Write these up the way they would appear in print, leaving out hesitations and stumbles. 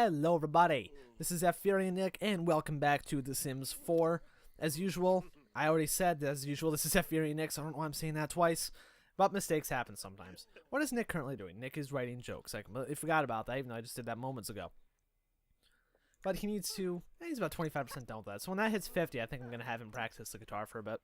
Hello everybody, this is ZephyrianNick and welcome back to The Sims 4. As usual, I already said as usual this is ZephyrianNick, so I don't know why I'm saying that twice. But mistakes happen sometimes. What is Nick currently doing? Nick is writing jokes. I completely forgot about that, even though I just did that moments ago. But he needs to, he's about 25% done with that. So when that hits 50, I think I'm going to have him practice the guitar for a bit.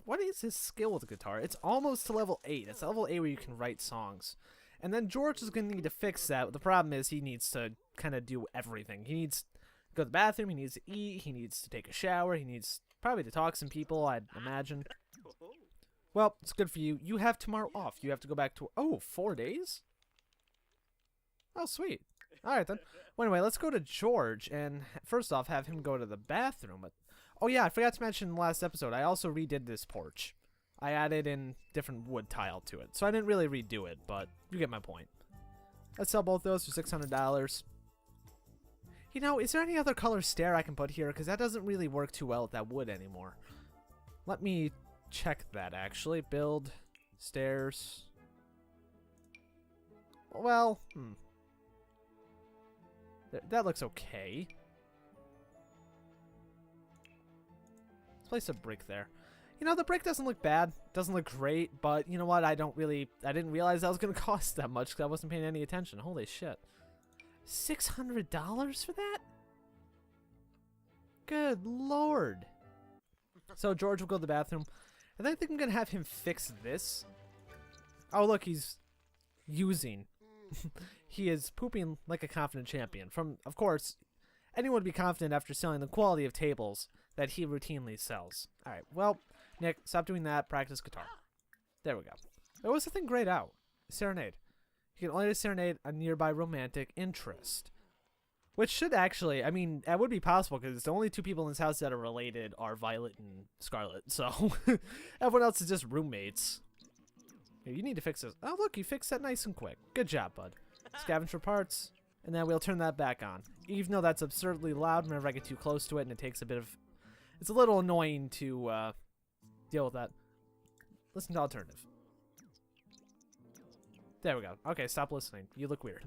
What is his skill with the guitar? It's almost to level 8. It's level 8 where you can write songs. And then George is going to need to fix that. The problem is he needs to kind of do everything. He needs to go to the bathroom, he needs to eat, he needs to take a shower, he needs probably to talk to some people, I'd imagine. Well, it's good for you. You have tomorrow off. You have to go back to... Oh, 4 days? Oh, sweet. Alright then. Well, anyway, let's go to George and first off have him go to the bathroom. But oh yeah, I forgot to mention in the last episode, I also redid this porch. I added in different wood tile to it. So I didn't really redo it, but you get my point. Let's sell both those for $600. You know, is there any other color stair I can put here? Because that doesn't really work too well with that wood anymore. Let me check that, actually. Build stairs. Well, that looks okay. Let's place a brick there. You know, the brick doesn't look bad. Doesn't look great, but you know what? I didn't realize that was going to cost that much because I wasn't paying any attention. Holy shit. $600 for that? Good lord. So George will go to the bathroom. And I think I'm going to have him fix this. Oh, look, he's using. He is pooping like a confident champion. Of course, anyone would be confident after selling the quality of tables that he routinely sells. Alright, well, Nick, stop doing that. Practice guitar. There we go. What was the thing grayed out? Serenade. You can only serenade a nearby romantic interest. Which should actually, I mean, that would be possible because the only two people in this house that are related are Violet and Scarlet. So, everyone else is just roommates. Here, you need to fix this. Oh, look, you fixed that nice and quick. Good job, bud. Scavenge for parts, and then we'll turn that back on. Even though that's absurdly loud whenever I get too close to it, and it takes a bit of... It's a little annoying to deal with that. Listen to alternative. There we go. Okay, stop listening. You look weird.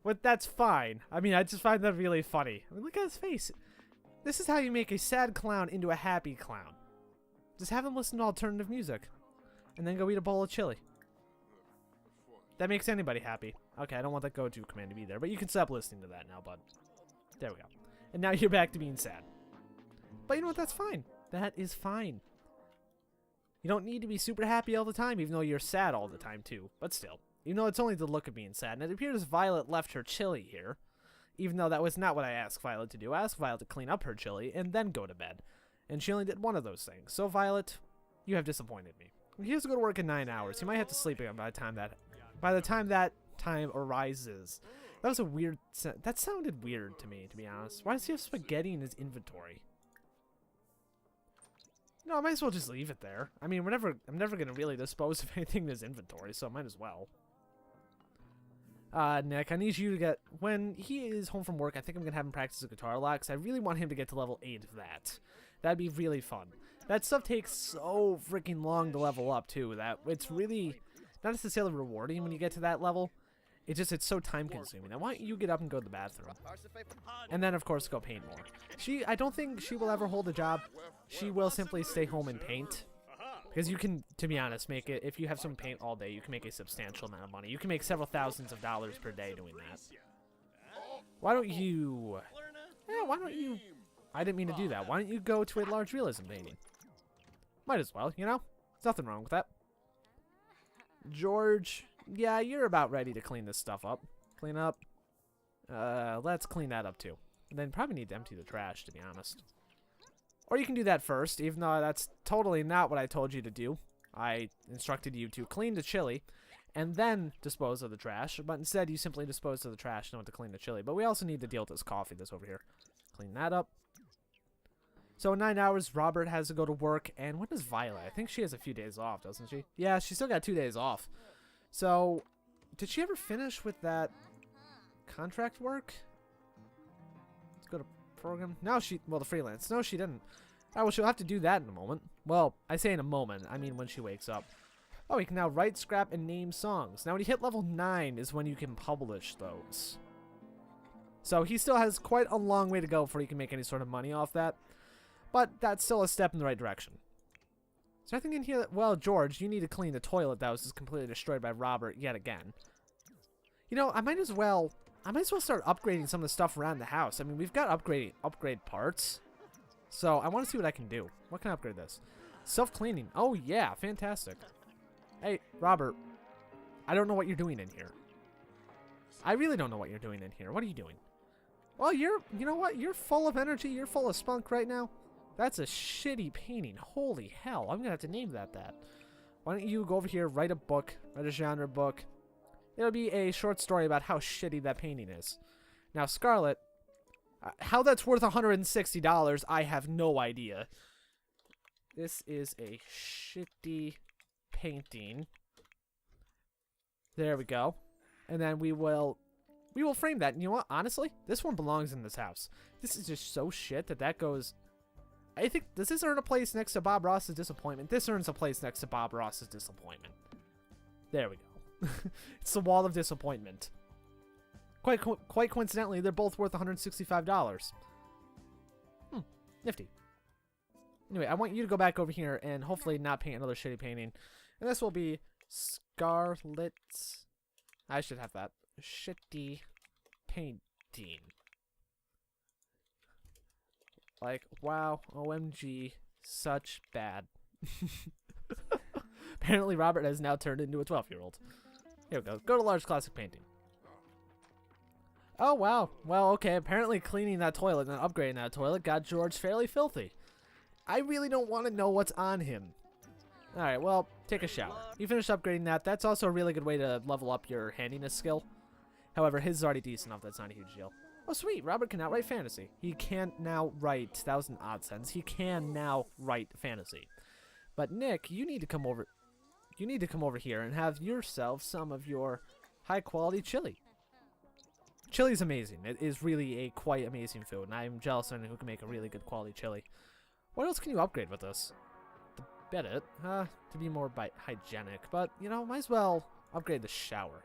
But that's fine. I mean, I just find that really funny. I mean, look at his face. This is how you make a sad clown into a happy clown. Just have him listen to alternative music. And then go eat a bowl of chili. That makes anybody happy. Okay, I don't want that go-to command to be there, but you can stop listening to that now, bud. There we go. And now you're back to being sad. But you know what? That's fine. That is fine. You don't need to be super happy all the time, even though you're sad all the time, too. But still. Even though it's only the look of being sad. And it appears Violet left her chili here. Even though that was not what I asked Violet to do. I asked Violet to clean up her chili and then go to bed. And she only did one of those things. So, Violet, you have disappointed me. He has to go to work in 9 hours. He might have to sleep again by the time that time arises. That was a weird... That sounded weird to me, to be honest. Why does he have spaghetti in his inventory? No, I might as well just leave it there. I mean, I'm never going to really dispose of anything in his inventory, so I might as well. Nick, I need you to get... When he is home from work, I think I'm going to have him practice the guitar a lot, because I really want him to get to level 8 of that. That'd be really fun. That stuff takes so freaking long to level up, too, that it's really not necessarily rewarding when you get to that level. It's so time-consuming. I want you to get up and go to the bathroom. And then, of course, go paint more. I don't think she will ever hold a job. She will simply stay home and paint. Because you can, to be honest, make it, if you have someone paint all day, you can make a substantial amount of money. You can make several thousands of dollars per day doing that. Why don't you... Yeah, why don't you... I didn't mean to do that. Why don't you go to a large realism painting? Might as well, you know? There's nothing wrong with that. George, yeah, you're about ready to clean this stuff up. Clean up. Let's clean that up too. And then probably need to empty the trash, to be honest. Or you can do that first, even though that's totally not what I told you to do. I instructed you to clean the chili and then dispose of the trash, but instead you simply disposed of the trash and went to clean the chili. But we also need to deal with this coffee that's over here. Clean that up. So in 9 hours, Robert has to go to work, and when does Violet? I think she has a few days off, doesn't she? Yeah, she still got 2 days off. So, did she ever finish with that contract work? Let's go to program. No, well, the freelance. No, she didn't. All right, well, she'll have to do that in a moment. Well, I say in a moment. I mean when she wakes up. Oh, you can now write, scrap, and name songs. Now, when you hit level 9 is when you can publish those. So he still has quite a long way to go before he can make any sort of money off that. But that's still a step in the right direction. Is there anything in here that, well, George, you need to clean the toilet that was just completely destroyed by Robert yet again. You know, I might as well start upgrading some of the stuff around the house. I mean, we've got upgrade parts. So I want to see what I can do. What can I upgrade this? Self-cleaning. Oh, yeah. Fantastic. Hey, Robert. I don't know what you're doing in here. I really don't know what you're doing in here. What are you doing? Well, you know what? You're full of energy. You're full of spunk right now. That's a shitty painting. Holy hell. I'm going to have to name that. Why don't you go over here, write a book, write a genre book. It'll be a short story about how shitty that painting is. Now, Scarlet, how that's worth $160, I have no idea. This is a shitty painting. There we go. And then we will frame that. And you know what? Honestly, this one belongs in this house. This is just so shit that goes... I think, does this earn a place next to Bob Ross's disappointment? This earns a place next to Bob Ross's disappointment. There we go. It's the wall of disappointment. Quite coincidentally, they're both worth $165. Nifty. Anyway, I want you to go back over here and hopefully not paint another shitty painting. And this will be Scarlet. I should have that. Shitty painting. Like, wow, OMG, such bad. Apparently Robert has now turned into a 12-year-old. Here we go. Go to large classic painting. Oh, wow. Well, okay, apparently cleaning that toilet and upgrading that toilet got George fairly filthy. I really don't want to know what's on him. Alright, well, take a shower. You finished upgrading that. That's also a really good way to level up your handiness skill. However, his is already decent enough. That's not a huge deal. Oh, sweet. Robert can now write fantasy. He can now write... That was an odd sentence. He can now write fantasy. But, Nick, you need to come over... You need to come over here and have yourself some of your high-quality chili. Chili is amazing. It is really a quite amazing food, and I'm jealous of anyone who can make a really good quality chili. What else can you upgrade with this? The bed to be more hygienic, but, you know, might as well upgrade the shower.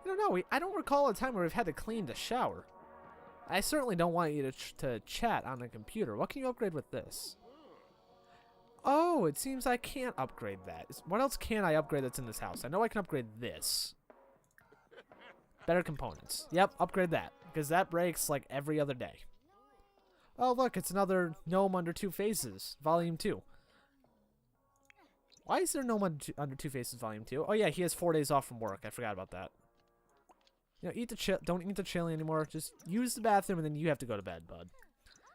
You know, I don't recall a time where we've had to clean the shower. I certainly don't want you to chat on the computer. What can you upgrade with this? Oh, it seems I can't upgrade that. What else can I upgrade that's in this house? I know I can upgrade this. Better components. Yep, upgrade that. Because that breaks like every other day. Oh, look, it's another Gnome Under Two Faces, Volume 2. Why is there Gnome Under Two Faces, Volume 2? Oh, yeah, he has 4 days off from work. I forgot about that. You know, don't eat the chili anymore. Just use the bathroom, and then you have to go to bed, bud.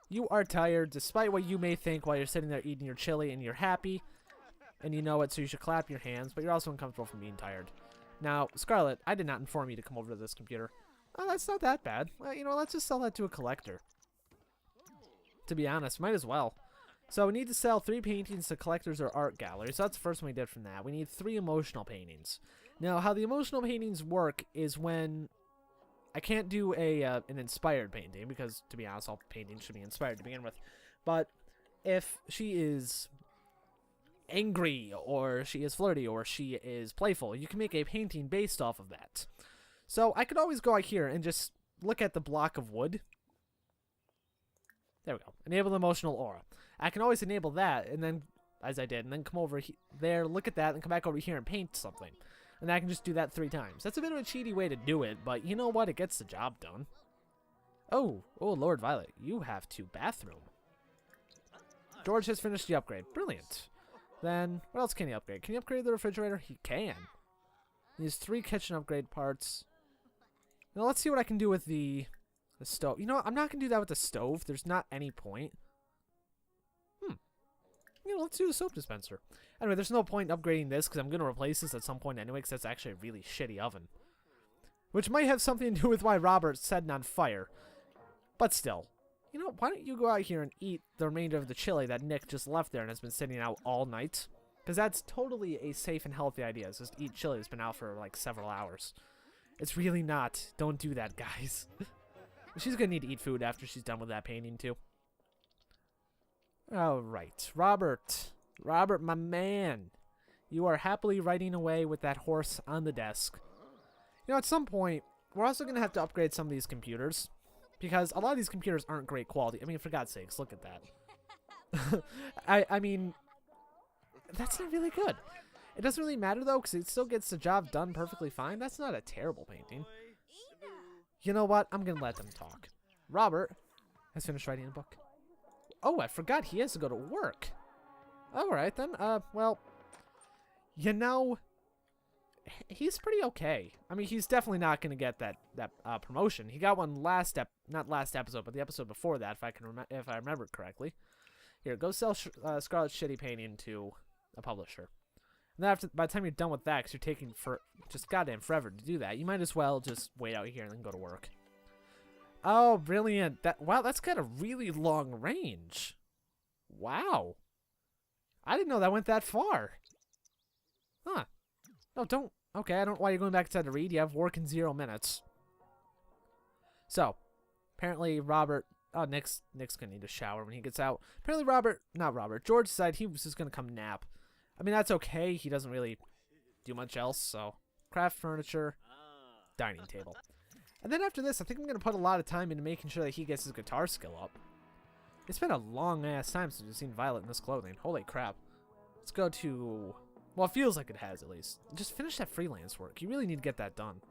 You are tired, despite what you may think while you're sitting there eating your chili, and you're happy, and you know it, so you should clap your hands, but you're also uncomfortable from being tired. Now, Scarlet, I did not inform you to come over to this computer. Oh, that's not that bad. Well, you know, let's just sell that to a collector. To be honest, might as well. So we need to sell 3 paintings to collectors or art galleries. So that's the first one we did from that. We need 3 emotional paintings. Now, how the emotional paintings work is when I can't do an inspired painting, because, to be honest, all paintings should be inspired to begin with. But if she is angry, or she is flirty, or she is playful, you can make a painting based off of that. So I could always go out here and just look at the block of wood. There we go. Enable emotional aura. I can always enable that, and then, as I did, and then come over there, look at that, and come back over here and paint something. And I can just do that 3 times. That's a bit of a cheaty way to do it, but you know what? It gets the job done. Oh, Lord Violet, you have 2 bathroom. George has finished the upgrade. Brilliant. Then, what else can he upgrade? Can he upgrade the refrigerator? He can. He has 3 kitchen upgrade parts. Now, let's see what I can do with the stove. You know what? I'm not going to do that with the stove. There's not any point. You know, let's do the soap dispenser. Anyway, there's no point in upgrading this, because I'm going to replace this at some point anyway, because that's actually a really shitty oven. Which might have something to do with why Robert's setting on fire. But still. You know, why don't you go out here and eat the remainder of the chili that Nick just left there and has been sitting out all night? Because that's totally a safe and healthy idea. It's just eat chili that's been out for like several hours. It's really not. Don't do that, guys. She's going to need to eat food after she's done with that painting, too. Alright, Robert, my man, you are happily riding away with that horse on the desk. You know, at some point, we're also going to have to upgrade some of these computers. because a lot of these computers aren't great quality. I mean, for God's sakes, look at that. I mean, that's not really good. It doesn't really matter, though, because it still gets the job done perfectly fine. That's not a terrible painting. You know what? I'm going to let them talk. Robert has finished writing a book. Oh, I forgot he has to go to work. All right, then. Well, you know, he's pretty okay. I mean, he's definitely not going to get that promotion. He got one not last episode, but the episode before that, if I remember correctly. Here, go sell Scarlett's shitty painting to a publisher. And then by the time you're done with that, because you're taking just goddamn forever to do that, you might as well just wait out here and then go to work. Oh, brilliant. Wow, that's got a really long range. Wow. I didn't know that went that far. Huh. No, don't. Okay, I don't know why you're going back inside to read. You have work in 0 minutes. So, apparently Robert... Oh, Nick's going to need a shower when he gets out. Apparently George decided he was just going to come nap. I mean, that's okay. He doesn't really do much else, so... Craft furniture, dining table. And then after this, I think I'm going to put a lot of time into making sure that he gets his guitar skill up. It's been a long-ass time since we've seen Violet in this clothing. Holy crap. Let's go to... Well, it feels like it has, at least. Just finish that freelance work. You really need to get that done.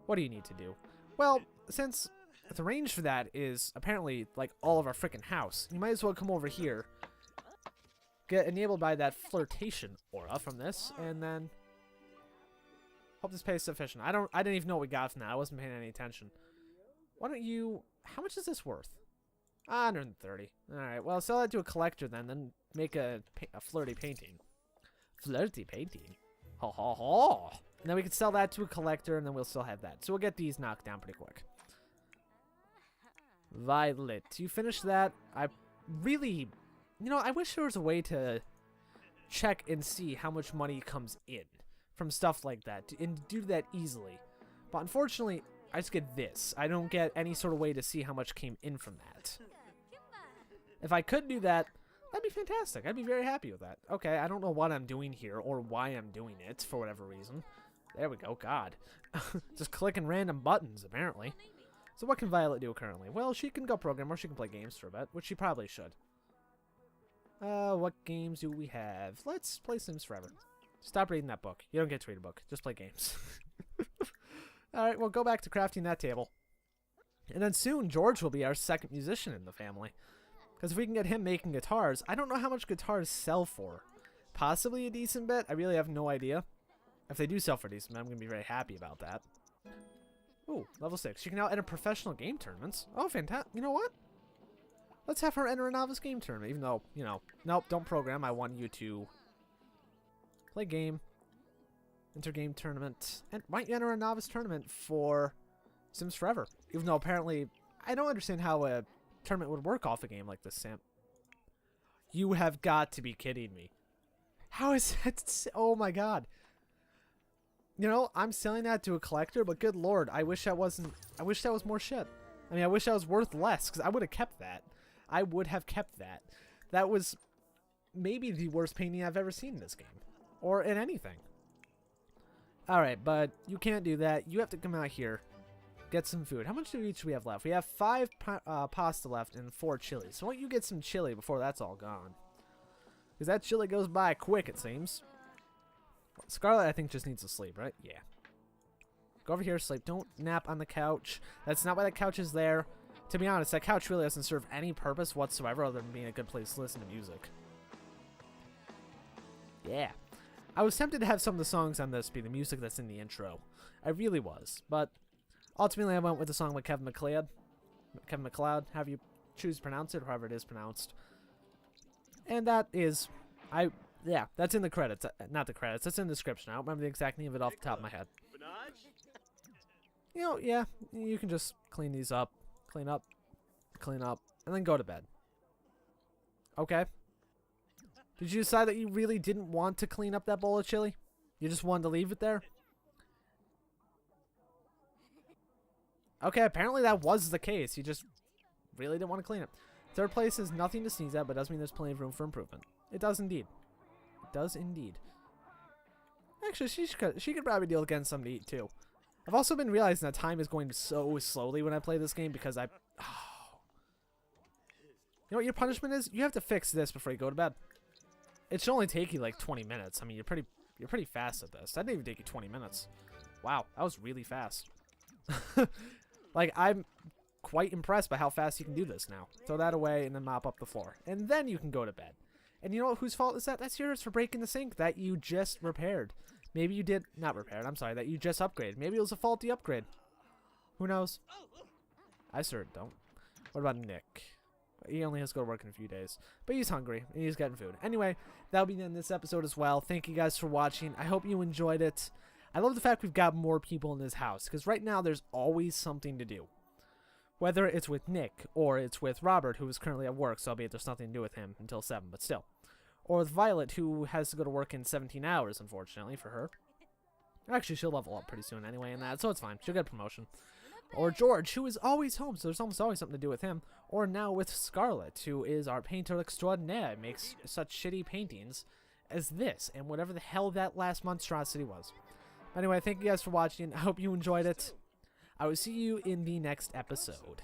What do you need to do? Well, since the range for that is apparently, like, all of our frickin' house, you might as well come over here, get enabled by that flirtation aura from this, and then hope this pays sufficient. I didn't even know what we got from that. I wasn't paying any attention. Why don't you... How much is this worth? 130. Alright, well, sell that to a collector then make a flirty painting. Flirty painting? Ho ho ho! And then we can sell that to a collector, and then we'll still have that. So we'll get these knocked down pretty quick. Violet, you finished that? I really... You know, I wish there was a way to check and see how much money comes in from stuff like that, and do that easily. But unfortunately, I just get this. I don't get any sort of way to see how much came in from that. If I could do that, that'd be fantastic. I'd be very happy with that. Okay, I don't know what I'm doing here or why I'm doing it for whatever reason. There we go, God. Just clicking random buttons, apparently. So what can Violet do currently? Well, she can go program or she can play games for a bit, which she probably should. What games do we have? Let's play Sims Forever. Stop reading that book. You don't get to read a book. Just play games. Alright, well, go back to crafting that table. And then soon, George will be our second musician in the family. Because if we can get him making guitars, I don't know how much guitars sell for. Possibly a decent bit. I really have no idea. If they do sell for a decent bit, I'm going to be very happy about that. Ooh, level 6. You can now enter professional game tournaments. Oh, fantastic. You know what? Let's have her enter a novice game tournament, even though, you know, nope, don't program. I want you to play game, enter game tournament, and why don't you enter a novice tournament for Sims Forever? Even though apparently, I don't understand how a tournament would work off a game like this, Sam. You have got to be kidding me. How is that? Oh my God. You know, I'm selling that to a collector, but good Lord, I wish that wasn't, I wish that was more shit. I mean, I wish that was worth less, because I would have kept that. I would have kept that. That was maybe the worst painting I've ever seen in this game. Or in anything. Alright, but you can't do that. You have to come out here, get some food. How much do each we have left? We have 5 pasta left and 4 chili. So why don't you get some chili before that's all gone? Because that chili goes by quick, it seems. Scarlet, I think, just needs to sleep, right? Yeah. Go over here, sleep. Don't nap on the couch. That's not why that couch is there. To be honest, that couch really doesn't serve any purpose whatsoever other than being a good place to listen to music. Yeah. I was tempted to have some of the songs on this be the music that's in the intro. I really was. But ultimately, I went with the song by Kevin MacLeod. Kevin MacLeod, however you choose to pronounce it, or however it is pronounced. And that is... Yeah, that's in the credits. Not the credits, that's in the description. I don't remember the exact name of it off the top of my head. You know, yeah, you can just clean these up. Clean up, and then go to bed. Okay. Did you decide that you really didn't want to clean up that bowl of chili? You just wanted to leave it there? Okay, apparently that was the case. You just really didn't want to clean it. Third place is nothing to sneeze at, but does mean there's plenty of room for improvement. It does indeed. It does indeed. Actually, she could probably deal with getting something to eat, too. I've also been realizing that time is going so slowly when I play this game because You know what your punishment is? You have to fix this before you go to bed. It should only take you like 20 minutes. I mean, you're pretty fast at this. That didn't even take you 20 minutes. Wow, that was really fast. Like, I'm quite impressed by how fast you can do this now. Throw that away and then mop up the floor. And then you can go to bed. And you know what? Whose fault is that? That's yours for breaking the sink that you just repaired. Maybe you did not repaired. I'm sorry, that you just upgraded. Maybe it was a faulty upgrade. Who knows? I sure don't. What about Nick? He only has to go to work in a few days. But he's hungry, and he's getting food. Anyway, that'll be the end of this episode as well. Thank you guys for watching. I hope you enjoyed it. I love the fact we've got more people in this house, because right now there's always something to do. Whether it's with Nick, or it's with Robert, who is currently at work, so albeit there's nothing to do with him until 7, but still. Or with Violet, who has to go to work in 17 hours, unfortunately, for her. Actually, she'll level up pretty soon anyway in that, so it's fine. She'll get a promotion. Or George, who is always home, so there's almost always something to do with him. Or now with Scarlet, who is our painter extraordinaire, makes such shitty paintings as this, and whatever the hell that last monstrosity was. Anyway, thank you guys for watching. I hope you enjoyed it. I will see you in the next episode.